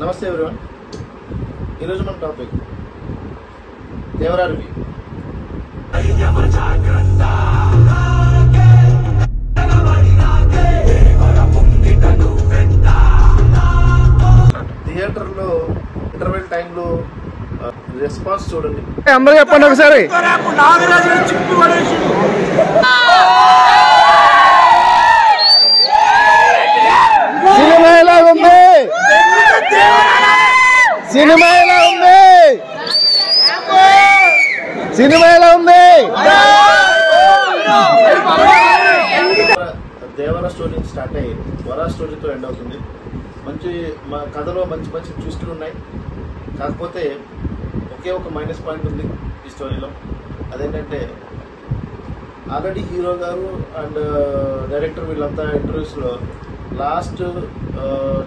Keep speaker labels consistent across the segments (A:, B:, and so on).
A: నమస్తే ఎవ్రీవన్. ఈరోజు మన టాపిక్ దేవరా రివ్యూ. థియేటర్లో ఇంటర్వెల్ టైంలో రెస్పాన్స్ చూడండి.
B: అందరూ చెప్పండి ఒకసారి. సినిమా ఎలా ఉంది? సినిమా ఎలా ఉంది? సినిమా ఎలా ఉంది?
A: దేవరా స్టోరీ స్టార్ట్ అయ్యి వరా స్టోరీతో ఎండ్ అవుతుంది. మంచి మా కథలో మంచి మంచి ట్విస్టులు ఉన్నాయి. కాకపోతే ఒకే ఒక మైనస్ పాయింట్ ఉంది ఈ స్టోరీలో. అదేంటంటే ఆల్రెడీ హీరో గారు అండ్ డైరెక్టర్ వీళ్ళంతా ఇంటర్వ్యూస్లో లాస్ట్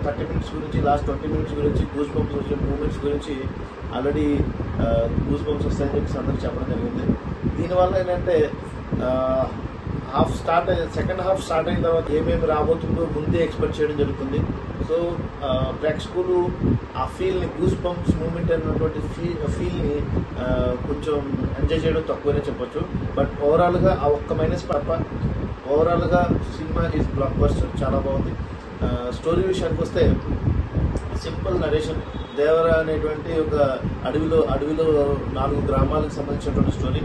A: 30 minutes గురించి, లాస్ట్ 20 minutes గురించి, గూస్ బంప్స్ వచ్చే మూమెంట్స్ గురించి ఆల్రెడీ గూస్ బంప్స్ వస్తాయని చెప్పి అందరికి చెప్పడం జరిగింది. దీనివల్ల ఏంటంటే సెకండ్ హాఫ్ స్టార్ట్ అయిన తర్వాత ఏమేమి రాబోతుందో ముందే ఎక్స్పెక్ట్ చేయడం జరుగుతుంది. సో ప్రేక్షకులు ఆ ఫీల్ని, గూస్ బంప్స్ మూమెంట్ అన్నటువంటి ఫీల్ని కొంచెం ఎంజాయ్ చేయడం తక్కువనే చెప్పొచ్చు. బట్ ఓవరాల్గా ఆ ఒక్క మైనస్ తప్ప ఓవరాల్గా సినిమా ఈజ్ బ్లాక్ బస్టర్, చాలా బాగుంది. స్టోరీ విషయానికి వస్తే సింపుల్ నరేషన్. దేవరా అనేటువంటి ఒక అడవిలో 4 గ్రామాలకు సంబంధించినటువంటి స్టోరీ.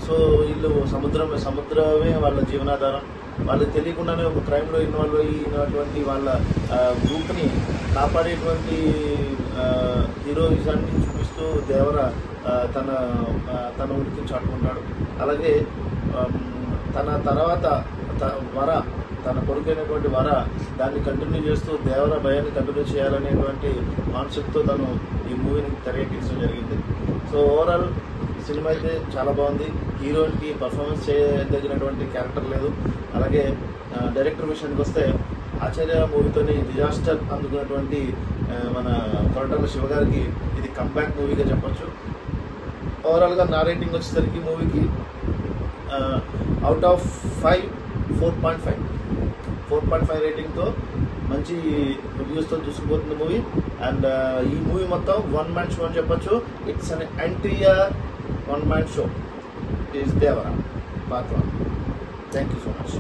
A: సో వీళ్ళు సముద్రమే వాళ్ళ జీవనాధారం. వాళ్ళకి తెలియకుండానే ఒక క్రైమ్లో ఇన్వాల్వ్ అయినటువంటి వాళ్ళ గ్రూప్ని కాపాడేటువంటి హీరోయిజాన్ని చూపిస్తూ దేవరా తన ఉనికిని చాటుకుంటాడు. అలాగే తన తర్వాత వర, తన కొడుకైనటువంటి వర దాన్ని కంటిన్యూ చేస్తూ దేవరా భయాన్ని కంటిన్యూ చేయాలనేటువంటి కాన్సెప్ట్తో తను ఈ మూవీని తెరకెక్కించడం జరిగింది. సో ఓవరాల్ సినిమా అయితే చాలా బాగుంది. హీరోయిన్కి పర్ఫార్మెన్స్ చేయదగినటువంటి క్యారెక్టర్ లేదు. అలాగే డైరెక్టర్ విషయానికి వస్తే ఆచార్య మూవీతోని డిజాస్టర్ అందుకున్నటువంటి మన కొరటాల శివ గారికి ఇది కంబ్యాక్ మూవీగా చెప్పొచ్చు. ఓవరాల్గా నా రేటింగ్ వచ్చేసరికి మూవీకి అవుట్ ఆఫ్ 5 4.5 రేటింగ్తో మంచి రివ్యూస్తో చూసుకుపోతుంది మూవీ. అండ్ ఈ మూవీ మొత్తం వన్ మ్యాన్ షో అని చెప్పొచ్చు. It's an entire one man show is Devara part 1. Thank you so much.